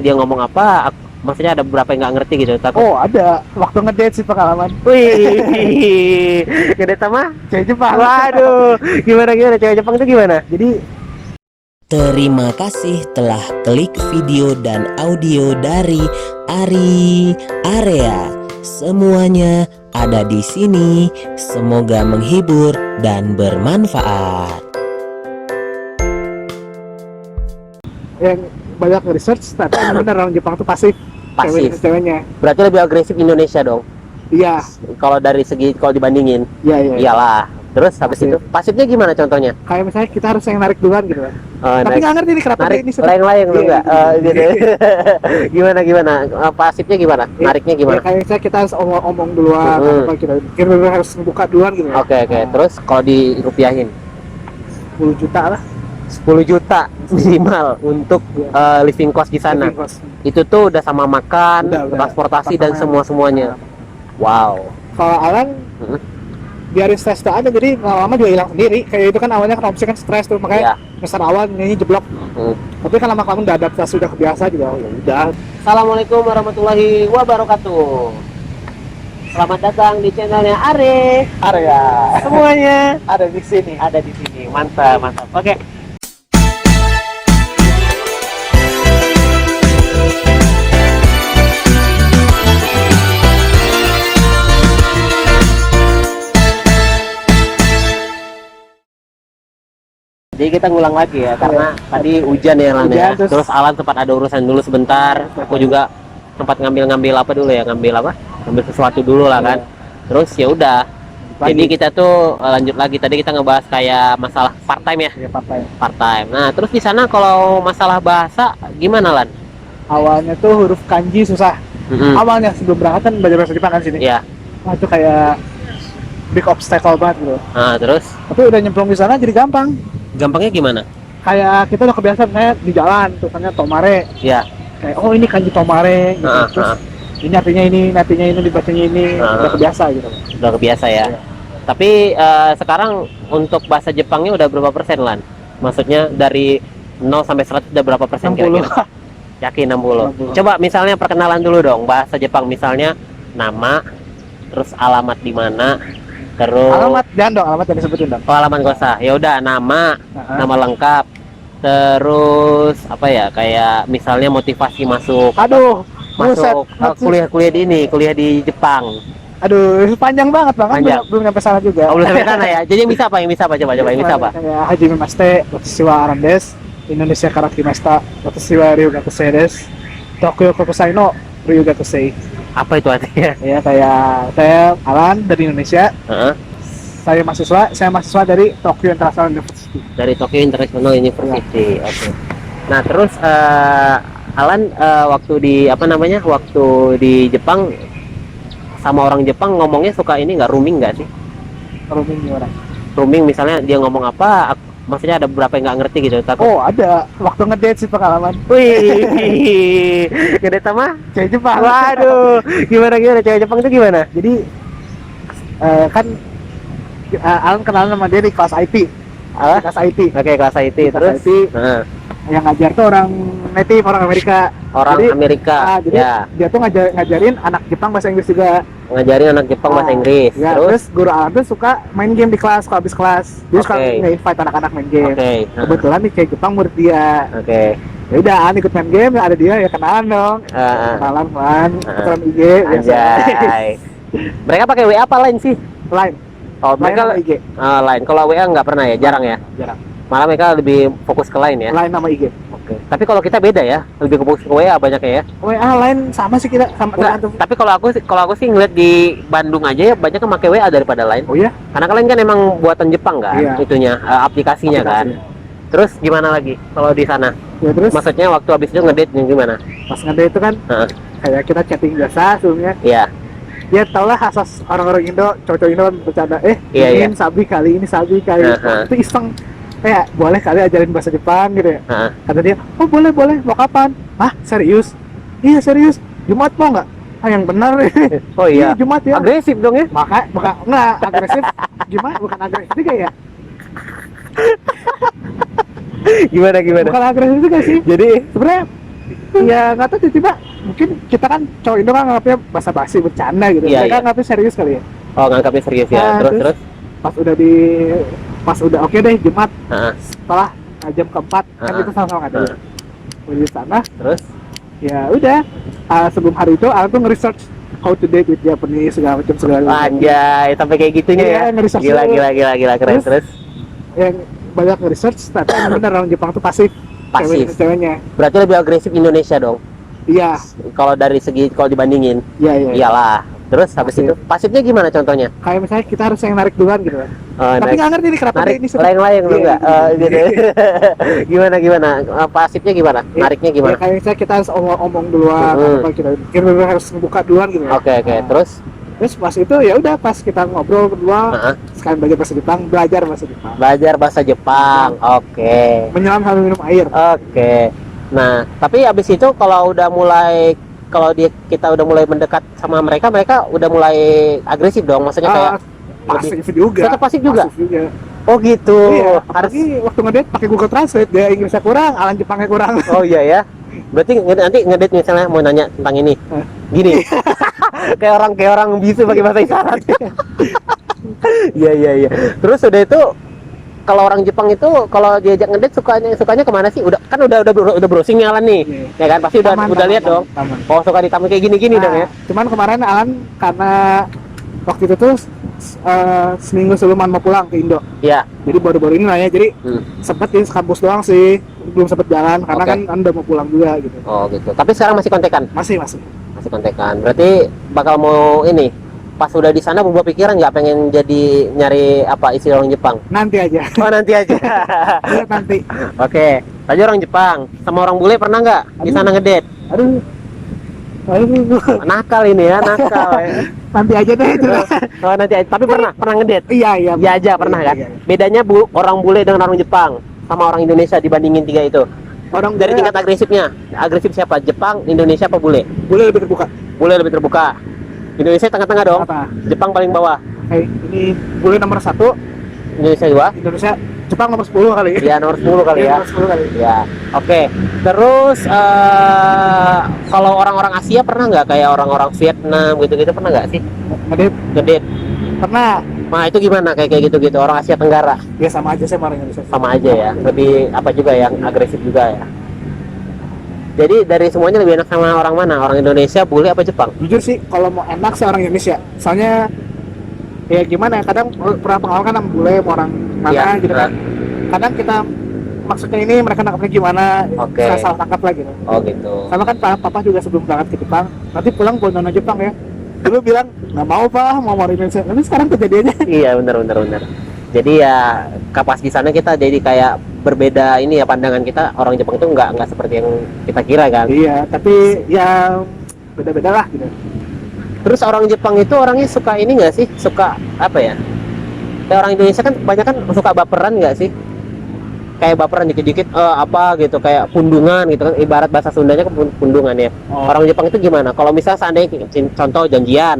dia ngomong apa, maksudnya ada beberapa yang nggak ngerti gitu. Takut. Oh ada, waktu ngedate sih pengalaman. Wih, ngedate sama Cewek Jepang. waduh, gimana cewek Jepang itu gimana? Jadi Terima kasih telah klik video dan audio dari Ari Area. Semuanya ada di sini. Semoga menghibur dan bermanfaat. yang banyak research ternyata yang benar orang Jepang tuh pasif. Pasif. Ceweknya. Berarti lebih agresif Indonesia dong. Iya. Kalau dari segi kalau dibandingin, Iya. iyalah. Terus habis Pasif. itu pasifnya gimana contohnya? Kayak misalnya kita harus yang narik duluan gitu kan. Tapi Narik- nggak ngerti nih kenapa narik ini layang-layang lu Iya, nggak? Gitu. gimana? Pasifnya gimana? Iya. Nariknya Ya, gimana? kayak misalnya kita harus omong duluan, Mm-hmm. apa kita harus membuka duluan gitu ya. Oke. Terus kalau dirupiahin 10 juta lah. 10 juta minimal untuk living cost di sana. Living cost. Itu tuh udah sama makan, Udah. transportasi dan Apartemen. semuanya. Wow. Kalau Alan Mm-hmm. biarin stres aja, jadi lama-lama juga hilang sendiri. Kayak itu kan awalnya kan omset kan stres tuh, Iya. makanya besar awal nyanyi jeblok. Mm. Tapi kan lama-lama udah adaptasi, udah kebiasa juga. Ya udah. Assalamualaikum warahmatullahi wabarakatuh. Selamat datang di channelnya Are. Area Semuanya ada di sini. ada di sini. Mantap. Oke. Jadi kita ngulang lagi ya, karena tadi hujan ya Lan ya. Hujan, Terus Alan sempat ada urusan dulu sebentar. Aku juga sempat ngambil apa dulu ya, ngambil sesuatu dulu lah kan. Terus ya udah. Jadi kita tuh lanjut lagi. Tadi kita ngebahas kayak masalah part time ya, Ya, partai. part time. Nah, terus di sana kalau masalah bahasa gimana Lan? Awalnya tuh huruf kanji susah. Mm-mm. Awalnya sebelum berangkat kan belajar bahasa Jepang kan sini. Iya. Wah, itu kayak big obstacle banget gitu. Nah, terus Tapi udah nyemplung di sana jadi gampang. gampangnya gimana? Kayak kita udah kebiasaan kayak di jalan tulisannya tomare. Ya. Kayak oh ini kanji tomare gitu. Terus ini artinya ini dibacanya ini. Udah kebiasa gitu. Udah kebiasa ya. Iya. Tapi sekarang untuk bahasa Jepangnya udah berapa persen Lan? Maksudnya dari 0 sampai 100 udah berapa persen 60. kira-kira? Yakin 60. 60. Coba misalnya perkenalan dulu dong bahasa Jepang, misalnya nama, terus alamat di mana, terus Alamat jangan dong, alamat jangan disebutin dong. oh, alamat gak usah. Ya udah nama, Nah, nama lengkap. Terus apa ya? Kayak misalnya motivasi masuk aduh, buset. kuliah di Jepang. Aduh, panjang banget Bang. Kan Panjang. belum nyampe sana juga. Oh, belum sampai sana ya. Jadi yang bisa apa? Coba yang bisa apa? Kayak Hajime Maste, Watashi wa Aran desu, Indonesia karakimashita, Watashi wa Ryugakusei desu, Tokyo Kokusai no Ryugakusei. Apa itu artinya? Ya, kayak saya Alan dari Indonesia. Heeh. Saya mahasiswa dari Tokyo International University. Dari Tokyo International University. Oke. Nah, terus Alan waktu di Jepang sama orang Jepang ngomongnya suka ini nggak rooming nggak sih? Rooming gimana? Rooming misalnya dia ngomong apa, maksudnya ada beberapa yang nggak ngerti gitu. Takut. Oh, ada. Waktu ngedate sih pengalaman. Wih, ngedate sama? Cewek Jepang. Waduh, gimana cewek Jepang itu gimana? Jadi kan Alan kenalan sama dia di kelas IT. Apa? Kelas IT. Oke, kelas IT Di kelas terus. IT. Nah, Yang ngajar tuh orang native, orang Amerika. orang Jadi, Amerika. Jadi Ya, dia tuh ngajarin anak Jepang bahasa Inggris juga. ngajarin anak Jepang bahasa Inggris. Ya, terus guru Alan tuh suka main game di kelas, kalau habis kelas. Dia suka Oke. nge-invite anak-anak main game. Oke. Kebetulan nih kayak Jepang murid dia. Oke. Ya udah, Alan ikut main game, ada dia ya kenalan dong. Kenalan kan, kenalan IG biasa. Anjay. Mereka pakai WA apa lain sih? Line. Oh, mereka Line sama IG. lain. Kalau WA nggak pernah ya, jarang ya. Jarang. Malah mereka lebih fokus ke lain ya. Line sama IG. Oke. Tapi kalau kita beda ya, lebih fokus ke WA banyaknya ya. WA line sama sih kita sama Enggak, tergantung. tapi kalau aku sih ngeliat di Bandung aja ya banyak yang pakai WA daripada lain. Oh iya? Karena kalian kan emang buatan Jepang kan, Iya. itunya aplikasinya kan. Terus gimana lagi kalau di sana? Ya terus Maksudnya waktu habis itu ngedate gimana? pas ngedate itu kan Heeh. kayak kita chatting biasa sebelumnya. Iya. Ya tau lah asas orang-orang Indo, cowok Indo kan bercanda, Iya, ini sabi kali, ini sabi kali. Heeh. Itu iseng, kayak boleh kali ajarin bahasa Jepang gitu ya. Heeh. Kata dia, oh boleh, mau kapan? Hah, serius? Iya serius, Jumat mau nggak? Ah yang benar. Oh iya. Jumat ya. Agresif dong ya? Bukan, enggak, agresif. Jumat bukan agresif juga ya. Gimana? Bukan agresif juga sih. Jadi Sebenarnya Ya nggak tahu tiba-tiba mungkin kita kan cowok Indo kan nganggapnya basa-basi bercanda gitu. Iya, Mereka iya. nganggapnya serius kali ya. Oh, nganggapnya serius ya. Nah, Terus terus? terus. Pas udah oke deh Jumat Heeh. setelah jam keempat kan Ah, kita sama-sama nggak ada. ah. Udah di sana Terus ya udah sebelum hari itu aku nge-research how to date with Japanese segala macam. anjay, sampai kayak gitunya Iya, ya. nge-research Gila dulu. gila gila gila keren. Terus Yang banyak nge-research ternyata yang benar orang Jepang tuh pasif. Pasif. Ceweknya. berarti lebih agresif Indonesia dong. Iya, Kalau dari segi kalau dibandingin. iya, iya. Iyalah. Terus habis Pasif. itu pasifnya gimana contohnya? Kayak misalnya kita harus yang narik duluan gitu. Oh, Tapi nggak ngerti nih kenapa narik dia ini suka. layang-layang lu Iya, enggak? Gitu. gimana gimana? Pasifnya gimana? Iya, Nariknya Ya, gimana? kayak misalnya kita harus omong duluan, Mhm. apa kita harus membuka duluan gitu. Oke oke. Nah, Terus terus pas itu ya udah pas kita ngobrol berdua, Heeh. sekalian belajar bahasa Jepang, belajar bahasa Jepang. Oke. menyelam sambil minum air. Oke. Nah, tapi habis itu kalau kita udah mulai mendekat sama mereka, mereka udah mulai agresif dong. Maksudnya kayak Pasif juga. tetap pasif juga. Pasif juga. Oh gitu. Iya, Harus. apalagi waktu ngedate pakai Google Translate, dia Inggrisnya kurang, Alan Jepangnya kurang. Oh iya ya. Berarti nanti ngedate misalnya mau nanya tentang ini. Gini. kayak orang bisu pakai bahasa isyarat. Iya iya iya. Terus udah itu kalau orang Jepang itu kalau diajak ngedate sukanya kemana sih? Udah browsing nih Alan nih. Iya. Ya kan pasti udah Taman, lihat dong. taman. Oh suka di taman kayak gini-gini dong ya. Cuman kemarin Alan karena waktu itu tuh seminggu sebelum mau pulang ke Indo, Iya. jadi baru-baru ini lah ya, jadi sempet di kampus doang sih, belum sempet jalan karena Oke. kan udah mau pulang juga gitu. Oh gitu. Tapi sekarang masih kontekan. Masih Masih kontekan. Berarti bakal mau ini pas udah di sana berubah pikiran nggak pengen jadi nyari apa istri orang Jepang? nanti aja. Oh nanti aja. Lihat nanti. Oke. Tadi orang Jepang sama orang bule pernah nggak di sana ngedate? Aduh, Nakal ini ya, nakal. Ya. nanti aja deh itu. Oh nanti aja. Tapi pernah ngedate? Iya, iya. Iya aja pernah kan? Iya. Bedanya orang bule dengan orang Jepang sama orang Indonesia dibandingin tiga itu. Orang Dari tingkat agresifnya, agresif siapa? Jepang, Indonesia apa bule? boleh lebih terbuka. Bule lebih terbuka. Indonesia tengah-tengah dong. Apa? Jepang paling bawah. Kayak ini boleh nomor 1, Indonesia dua. Indonesia, Jepang nomor 10 kali. Iya nomor 10 kali Iya, ya. nomor 10 kali. Ya, oke. Terus kalau orang-orang Asia pernah nggak kayak orang-orang Vietnam gitu-gitu pernah nggak sih Ngedate ngedate? pernah. Nah itu gimana kayak gitu-gitu orang Asia Tenggara Ya sama aja saya sama orang Indonesia. sama aja ya, lebih apa juga yang agresif juga ya. Jadi dari semuanya lebih enak sama orang mana? Orang Indonesia, bule apa Jepang? Jujur sih kalau mau enak sih orang Indonesia. Soalnya ya gimana ya, kadang pernah pengalaman kan sama bule sama orang mana Iya, gitu kan. Kadang kita maksudnya ini mereka nangkapnya gimana, Oke. saya salah tangkap lah gitu. Oh gitu. Sama kan papa juga sebelum berangkat ke Jepang, nanti pulang bawa nona Jepang ya. Dulu bilang nggak mau pak, mau orang Indonesia. Tapi sekarang kejadiannya Iya benar. Jadi ya kapas di sana kita jadi kayak berbeda ini ya pandangan kita, orang Jepang itu nggak seperti yang kita kira kan. iya, tapi ya beda-beda lah gitu. Terus orang Jepang itu orangnya suka ini nggak sih? Suka apa ya? Kayak orang Indonesia kan banyak kan suka baperan nggak sih? Kayak baperan dikit-dikit apa gitu, kayak pundungan gitu kan, ibarat bahasa Sundanya kan pundungan ya. Oh. Orang Jepang itu gimana? Kalau misalnya seandainya contoh janjian,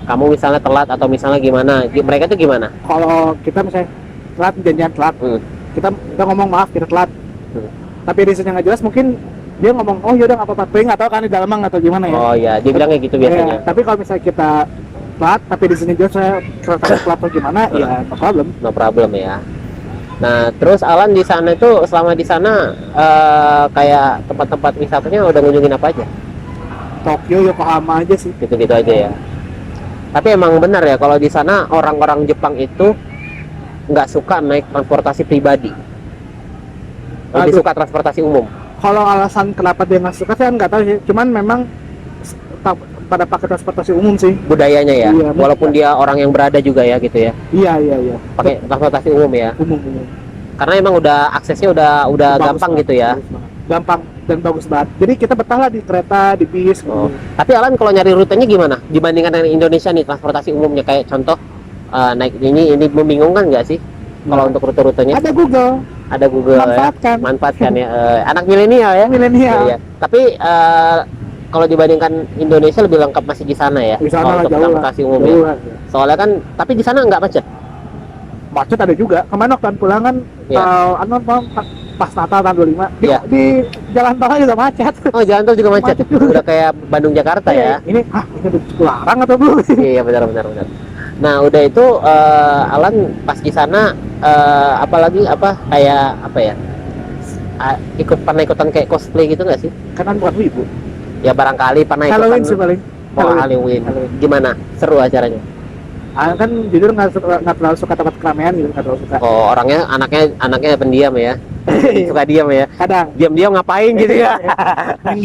kamu misalnya telat atau misalnya gimana, mereka tuh gimana? Kalau kita misalnya telat, janjian telat, kita ngomong maaf kita telat. Tapi reasonnya nggak jelas, mungkin dia ngomong oh yaudah nggak apa-apa, tapi nggak tahu kan di dalam nggak tahu gimana ya. Oh ya, dia bilangnya gitu biasanya. Iya, tapi kalau misalnya kita telat, tapi di sini jelas saya kereta telat atau gimana, ya no problem. No problem ya. Nah, terus Alan di sana itu selama di sana kayak tempat-tempat wisatanya udah ngunjungin apa aja? Tokyo, Yokohama aja sih. Gitu-gitu aja ya. Tapi emang benar ya kalau di sana orang-orang Jepang itu nggak suka naik transportasi pribadi. Lebih Aduh. suka transportasi umum. Kalau alasan kenapa dia nggak suka saya nggak tahu sih. Cuman memang pada pakai transportasi umum sih. Budayanya ya. Iya, Walaupun dia orang yang berada juga ya gitu ya. Iya. Pakai transportasi umum ya. Umum. Karena emang udah aksesnya udah Bagus gampang banget, gitu ya. bagus banget. Gampang dan bagus banget. Jadi kita betah lah di kereta, di bis. Oh. gitu. Tapi Alan kalau nyari rutenya gimana? Dibandingkan dengan Indonesia nih transportasi umumnya kayak contoh naik ini membingungkan nggak sih? Kalau untuk rute-rutenya Ada Google, ada Google manfaatkan. ya. Manfaatkan ya. Anak milenial ya. Milenial. Iya. Tapi kalau dibandingkan Indonesia lebih lengkap masih di sana ya. Di sana kalau lah untuk jauh lah. transportasi umum Jauh ya. lah. Soalnya kan tapi di sana nggak macet. Macet ada juga. Kemarin waktu pulang kan, Iya. pas Natal tahun 25 Iya. di jalan tol juga macet. Oh, jalan tol juga macet. Macet juga. Udah kayak Bandung Jakarta ya. Ini ini udah larang atau belum? Iya, benar. Nah, udah itu Alan pas di sana apalagi kayak apa ya? Pernah ikutan kayak cosplay gitu nggak sih? Karena bukan ibu. Ya barangkali pernah ikutan. Halloween sih paling. Oh, Halloween. Gimana? Seru acaranya? Kan jujur nggak terlalu suka tempat keramaian gitu, nggak terlalu suka. Oh, anaknya pendiam ya. Suka diam ya. Kadang Diam-diam ngapain gitu ya? main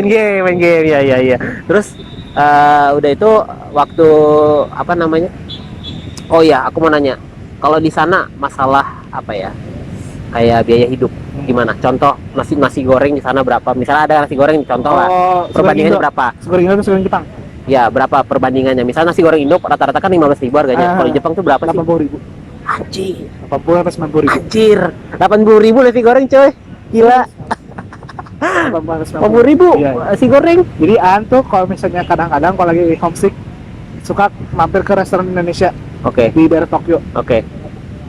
game. main game ya. Terus udah itu waktu apa namanya? Oh ya, aku mau nanya. Kalau di sana masalah apa ya? Kayak biaya hidup gimana? Contoh nasi goreng di sana berapa? Misalnya ada nasi goreng contoh lah. Perbandingannya berapa? Goreng Indo atau goreng Jepang? Ya, berapa perbandingannya? Misalnya nasi goreng Indo rata-rata kan 15.000 harganya. Kalau di Jepang tuh berapa sih? 80.000. Anjir. 80 sampai 90.000. Anjir. 80.000 nasi goreng, coy. Gila. 80.000 Iya. nasi goreng. Jadi tuh kalau misalnya kadang-kadang kalau lagi homesick suka mampir ke restoran Indonesia Oke. di daerah Tokyo. Oke.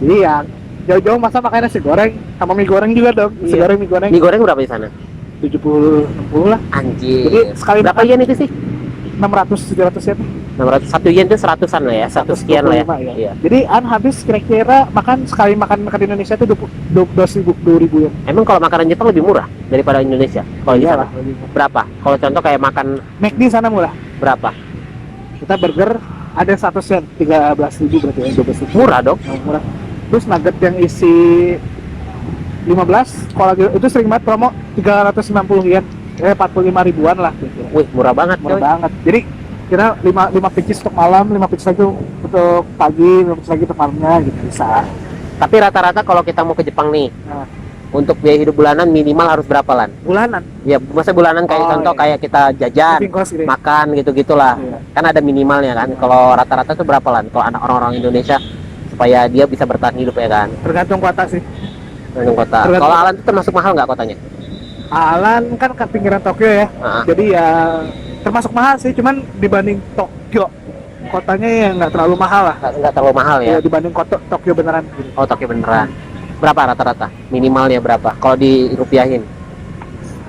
Jadi ya jauh-jauh masa makan nasi goreng sama mie goreng juga dong. Nasi Iya. goreng, mie goreng Mie goreng berapa di sana? 70 60 lah. Anjir. Jadi sekali berapa makan yen itu sih? 600 700 ya. 600 1 yen itu 100-an lah ya, 100 sekian lah ya. 125 Iya. Jadi habis kira-kira sekali makan di Indonesia tuh 20.000 yen. Emang kalau makanan Jepang lebih murah daripada Indonesia? Kalau di sana Iyalah. berapa? Kalau contoh kayak makan McD sana murah. berapa? Kita burger ada 100 yen, 13.000 berarti ya, 12.000. Murah dong. Murah. Terus nugget yang isi 15, kalau lagi itu sering banget promo 390 yen. 45 ribuan lah gitu. Wih, murah banget, Murah coy. banget. Jadi kira 5 pieces untuk malam, 5 pieces lagi untuk pagi, 5 pieces lagi untuk malamnya gitu bisa. Tapi rata-rata kalau kita mau ke Jepang nih, Nah, untuk biaya hidup bulanan minimal harus berapa lan? bulanan. Ya, masa bulanan kayak Oh, contoh iya. kayak kita jajan, Living cost gitu. makan gitu-gitulah. Iya. Kan ada minimalnya kan. Kalau rata-rata tuh berapa lan? Kalau anak orang-orang Indonesia supaya dia bisa bertahan hidup ya kan. Tergantung kota sih. Tergantung kota. Tergantung Kalau kota. Alan itu termasuk mahal nggak kotanya? Alan kan ke pinggiran Tokyo ya. Heeh. Jadi ya termasuk mahal sih, cuman dibanding Tokyo kotanya ya nggak terlalu mahal lah. Nggak terlalu mahal ya. Ya dibanding kota Tokyo beneran gitu. Oh, Tokyo beneran. Berapa rata-rata? Minimalnya berapa? Kalau dirupiahin?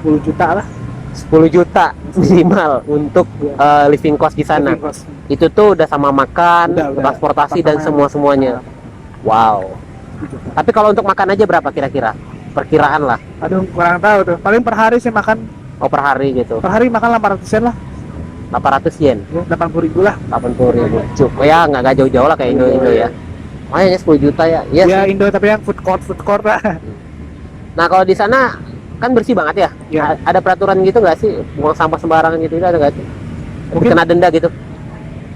10 juta lah. 10 juta minimal untuk living cost di sana. Living cost. Itu tuh udah sama makan, Udah. transportasi dan Apartemen. semuanya. Wow. 10 juta. Tapi kalau untuk makan aja berapa kira-kira? Perkiraan lah. Aduh, kurang tahu tuh. Paling per hari sih makan, Oh, per hari gitu. per hari makan 800 yen lah. 800 yen. Ya, 80.000 lah. 80.000. Cuk. Oh ya, nggak jauh-jauh lah kayak Indo ya. Makanya 10 juta ya. Iya Ya sih. Indo tapi yang food court lah. Nah, kalau di sana kan bersih banget ya. Ya. Ada peraturan gitu nggak sih? Buang sampah sembarangan gitu ada nggak sih? Mungkin Kena denda gitu.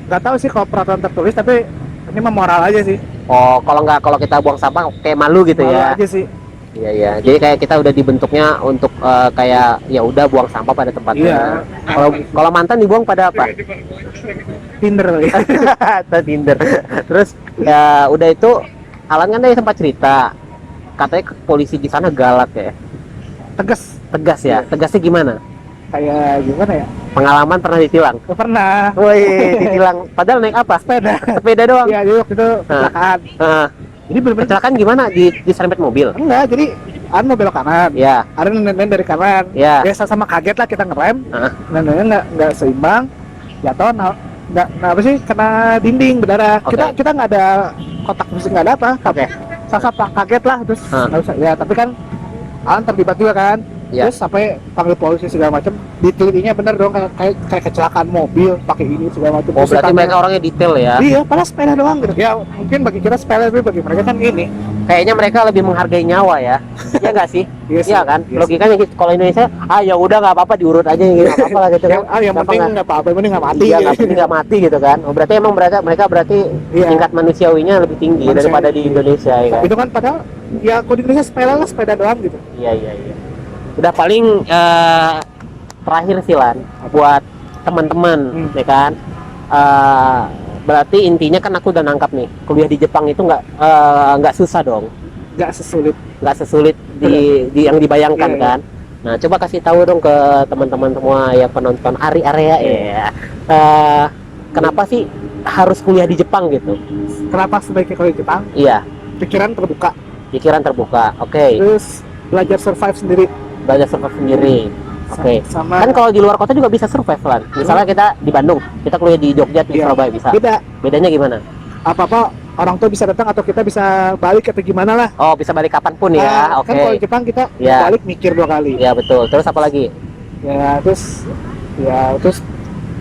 nggak tahu sih kalau peraturan tertulis, tapi ini mah moral aja sih. Oh, kalau kita buang sampah kayak malu gitu Moral ya. aja sih. Iya. Jadi kayak kita udah dibentuknya untuk kayak ya udah buang sampah pada tempatnya. Kalau mantan dibuang pada apa? Tinder ya. Atau Tinder. Terus ya udah itu Alan kan tadi sempat cerita katanya polisi di sana galak ya. Tegas ya. Tegasnya gimana? Kayak gimana ya? Pengalaman pernah ditilang. Gak pernah. Woi, ditilang. Padahal naik apa? Sepeda. Sepeda doang. Iya, jadi waktu itu kecelakaan. Jadi bener-bener Kecelakaan gimana? Diserempet mobil. enggak, jadi mau belok kanan. Ya. Ada nenek dari kanan. Ya. Ya sama kaget lah kita ngerem. Heeh. Neneknya nggak seimbang. Jatuh nggak apa sih kena dinding berdarah. Oke. Kita nggak ada kotak fisik, nggak ada apa. Oke. Sasa kaget lah terus nggak usah. Ya tapi kan Alan terlibat juga kan. Ya. Terus sampai panggil polisi segala macam. Ditelitinya bener dong kayak kecelakaan mobil pakai ini segala macam. Oh, Terus berarti ditanya, mereka orangnya detail ya. Iya, padahal sepeda doang gitu. Ya mungkin bagi kita sepeda, tapi bagi mereka kan ini. Kayaknya mereka lebih menghargai nyawa ya. Iya nggak sih? Iya sih. Iya kan? Iya sih. Logikanya gitu. Kalau Indonesia, ya udah nggak apa-apa diurut aja gitu. Nggak apa-apa lah gitu kan. Yang penting nggak apa-apa, yang penting nggak mati. Iya, nggak mati gitu kan. Oh, berarti emang mereka berarti Iya. tingkat manusiawinya lebih tinggi Manusiawi. daripada di Indonesia ya kan. Itu kan padahal ya kalau di Indonesia sepeda doang gitu. Iya. Udah paling terakhir sih Lan buat teman-teman ya kan. Berarti intinya kan aku udah nangkap nih kuliah di Jepang itu nggak susah dong, Nggak sesulit di yang dibayangkan Iya. kan. Nah, coba kasih tahu dong ke teman-teman semua ya penonton Ari Area ya. Kenapa sih harus kuliah di Jepang gitu? Kenapa sebaiknya kalau di Jepang? Iya, Pikiran terbuka. pikiran terbuka. Oke. Terus belajar survive sendiri. Belajar survive sendiri. Oke. Sama Kan kalau di luar kota juga bisa survive kan. Misalnya kita di Bandung, kita kuliah di Jogja, di Iya. Surabaya bisa. beda. Bedanya gimana? Apa-apa orang tua bisa datang atau kita bisa balik atau gimana lah. Oh, bisa balik kapanpun ya. Nah, Oke. Kan kalau di Jepang kita Iya. balik mikir 2 kali. Ya betul. Terus apa lagi? Terus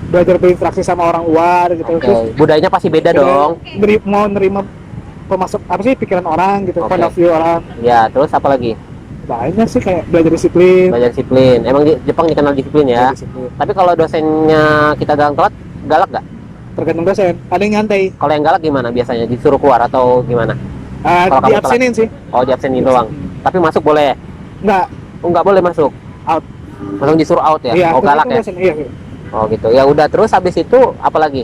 belajar berinteraksi sama orang luar gitu. Oke. Terus Budayanya pasti beda dong. mau nerima pemasuk apa sih pikiran orang gitu, Oke. point of view orang. Ya, terus apa lagi? Banyak sih kayak belajar disiplin. Belajar disiplin. Emang di Jepang dikenal disiplin ya. Disiplin. Tapi kalau dosennya kita datang telat, galak nggak? Tergantung dosen. Ada yang nyantai. Kalau yang galak gimana biasanya? Disuruh keluar atau gimana? Kalau kamu Diabsenin sih. Oh, diabsenin doang. Tapi masuk boleh? Enggak. Oh, nggak boleh masuk. Out. Langsung disuruh out ya? Iya, Oh, galak ya? tergantung dosen. Iya. Oh gitu. Ya udah, terus habis itu apa lagi?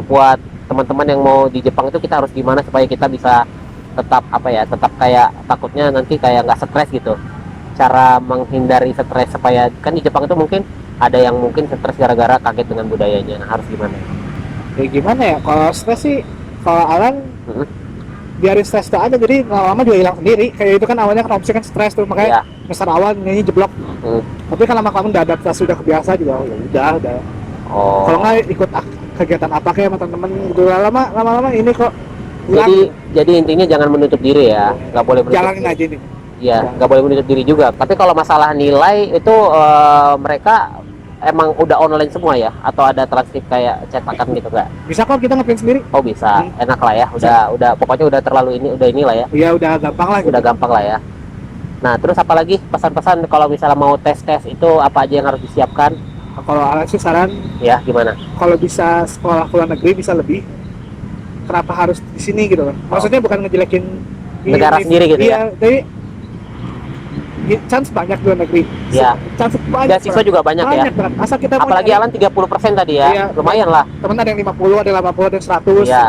Buat teman-teman yang mau di Jepang itu kita harus gimana supaya kita bisa tetap apa ya? Tetap kayak takutnya nanti kayak nggak stres gitu. Cara menghindari stres supaya kan di Jepang itu mungkin ada yang mungkin stres gara-gara kaget dengan budayanya. Nah, harus gimana? Ya gimana ya? Kalau stres sih, kalau Alan Mm-mm. biarin stres tuh aja, jadi lama-lama juga hilang sendiri. Kayak itu kan awalnya kan opsi kan stres tuh, makanya besar awal nyanyi jeblok. Tapi kan lama-lama udah adaptasi, udah kebiasa juga. Ya udah. Oh. Kalau nggak ikut kegiatan apa kayak sama temen-temen gitu, lama-lama ini kok hilang. Jadi intinya jangan menutup diri ya. Nggak boleh menutup Jalanin diri. aja nih. Iya, nggak boleh menutup diri juga. Tapi kalau masalah nilai itu mereka emang udah online semua ya? Atau ada transkrip kayak cetakan gitu nggak? Bisa kok kita ngeprint sendiri. Oh bisa, enak lah ya. Udah pokoknya udah terlalu udah inilah ya. Iya udah gampang lah. Udah gampang lah ya. Nah terus apa lagi pesan-pesan kalau misalnya mau tes itu apa aja yang harus disiapkan? Kalau Alan sih saran, Ya gimana? kalau bisa sekolah ke luar negeri bisa lebih. Kenapa harus di sini gitu kan? Maksudnya bukan ngejelekin Negara sendiri gitu iya, tapi chance banyak di luar negeri. Ya. Chance banyak. Beasiswa juga banyak ya. Banget. Asal kita mau Apalagi nyari- Alan 30% tadi ya. Iya. Lumayan lah. temen ada yang 50, ada yang 80, ada yang 100. Iya.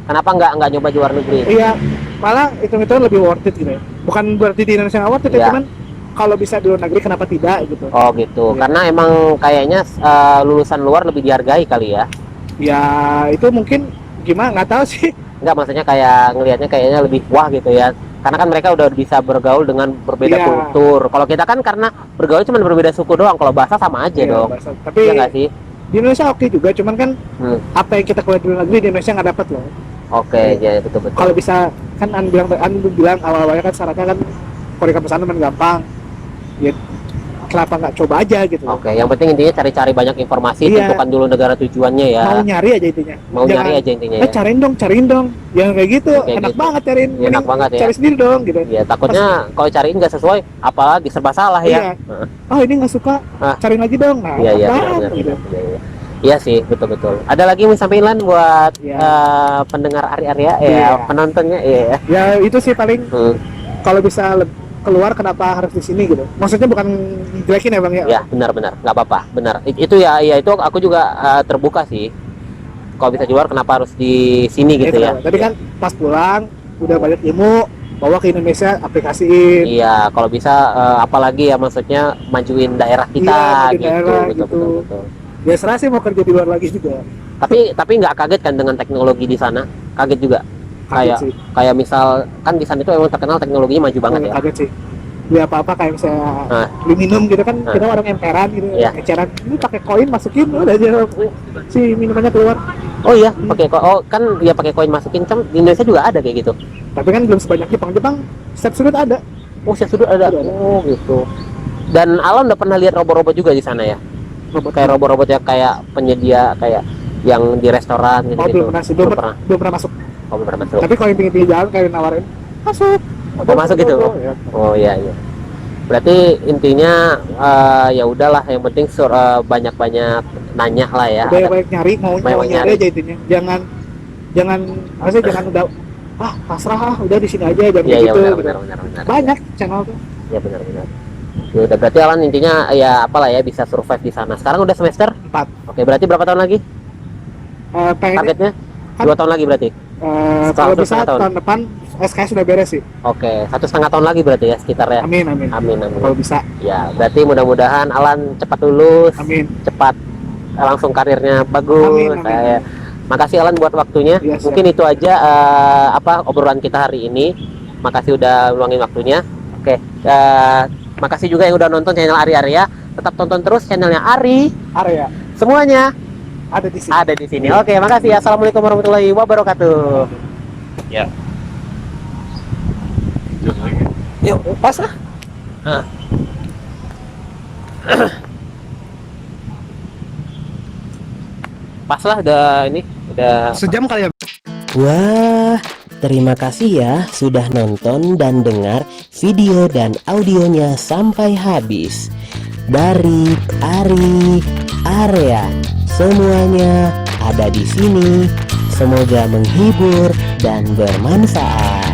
Kenapa nggak nyoba di luar negeri? Iya, malah hitung-hitungan lebih worth it gitu ya. Bukan berarti di Indonesia nggak worth it, Iya. ya, cuman kalau bisa di luar negeri kenapa tidak gitu. Oh gitu. Iya. Karena emang kayaknya lulusan luar lebih dihargai kali ya. Ya itu mungkin gimana nggak tahu sih. Enggak, maksudnya kayak ngelihatnya kayaknya lebih wah gitu ya. Karena kan mereka udah bisa bergaul dengan berbeda Iya. kultur. Kalau kita kan karena bergaul cuma berbeda suku doang. Kalau bahasa sama aja Iya, dong. bahasa. Tapi Iya nggak sih? di Indonesia oke juga, cuman kan Hmm. apa yang kita kuliah di luar negeri di Indonesia nggak dapat loh. Oke, ya betul-betul. Kalau bisa kan An bilang awal-awalnya kan syaratnya kan kalau di kampus An gampang. Ya kenapa nggak coba aja gitu. Oke, yang penting intinya cari-cari banyak informasi, Iya. tentukan dulu negara tujuannya ya. Mau nyari aja intinya. Mau nyari aja intinya ya. Cariin dong. Yang kayak gitu, Kayak enak gitu. banget cariin. Iya, Mending enak banget ya. Cari sendiri dong gitu. Ya, takutnya kalau cariin nggak sesuai, apalagi serba salah ya. Iya. Oh ini nggak suka, Ah. cariin lagi dong. Nah, Iya, iya, apaan benar-benar. gitu. Iya. Iya sih, betul-betul. Ada lagi yang mau sampaikan Lan buat Iya. pendengar Ari-Ari ya, Iya. penontonnya ya. Ya itu sih paling Hmm. kalau bisa keluar kenapa harus di sini gitu. Maksudnya bukan jelekin ya Bang ya. Ya, benar-benar, nggak apa-apa, benar. Itu ya, itu aku juga terbuka sih. Kalau bisa keluar, kenapa harus di sini gitu Itu. ya? Tadi kan pas pulang udah banyak ilmu, bawa ke Indonesia aplikasiin. Iya, kalau bisa apalagi ya maksudnya majuin daerah kita Iya, majuin gitu, daerah, betul, gitu. betul, betul. Ya serah sih mau kerja di luar lagi juga. Tapi nggak kaget kan dengan teknologi di sana? Kaget juga. Kaget Kayak sih. kayak misal kan di sana itu emang terkenal teknologinya maju banget ya. Kaget sih. Ya apa-apa kayak misalnya Nah. beli minum gitu kan, Nah. kita orang emperan gitu, Iya. eceran. Ini pakai koin masukin udah aja si minumannya keluar. Oh iya, kan ya pakai koin masukin, di Indonesia juga ada kayak gitu. Tapi kan belum sebanyak Jepang. Jepang setiap sudut ada. Oh, siap sudut ada. Ada. Oh gitu. Dan Alan udah pernah lihat robot-robot juga di sana ya? Robot Kayak robot-robot yang kayak penyedia kayak yang di restoran gitu. Oh belum pernah sih, belum pernah. belum pernah masuk. Oh, belum pernah masuk. Tapi kalau yang pinggir jalan kayak nawarin masuk. Oh, masuk gitu? Ya. Oh iya iya. Berarti intinya ya udahlah, yang penting banyak-banyak nanya lah ya. Udah banyak nyari, mau Banyak nyari nyari. aja intinya. Jangan maksudnya jangan udah pasrah udah di sini aja jangan Iya iya, gitu. benar gitu. benar. Banyak channel tuh. Ya benar. Ya udah, berarti Alan intinya ya apalah ya bisa survive di sana. Sekarang udah semester 4. Oke, berarti berapa tahun lagi Pengen targetnya? Kan- 2 tahun lagi berarti. kalau bisa 1,5 tahun. tahun depan SKS sudah beres sih. Oke, 1,5 tahun lagi berarti ya sekitarnya. Amin amin. Amin. Kalau bisa. Ya, berarti mudah-mudahan Alan cepat lulus, Amin. cepat langsung karirnya bagus. Amin, amin. Makasih Alan buat waktunya. Iya, siap. Mungkin itu aja obrolan kita hari ini. Makasih udah luangin waktunya. Oke, makasih juga yang udah nonton channel Ari Area. Tetap tonton terus channelnya Ari. Area Semuanya ada di sini. ada di sini. Oke, makasih. Assalamualaikum warahmatullahi wabarakatuh. Ya. Yuk, pas lah. Hah. Pas lah, udah Sejam kali ya. Wah, terima kasih ya sudah nonton dan dengar video dan audionya sampai habis. Dari Ari Area, semuanya ada di sini. Semoga menghibur dan bermanfaat.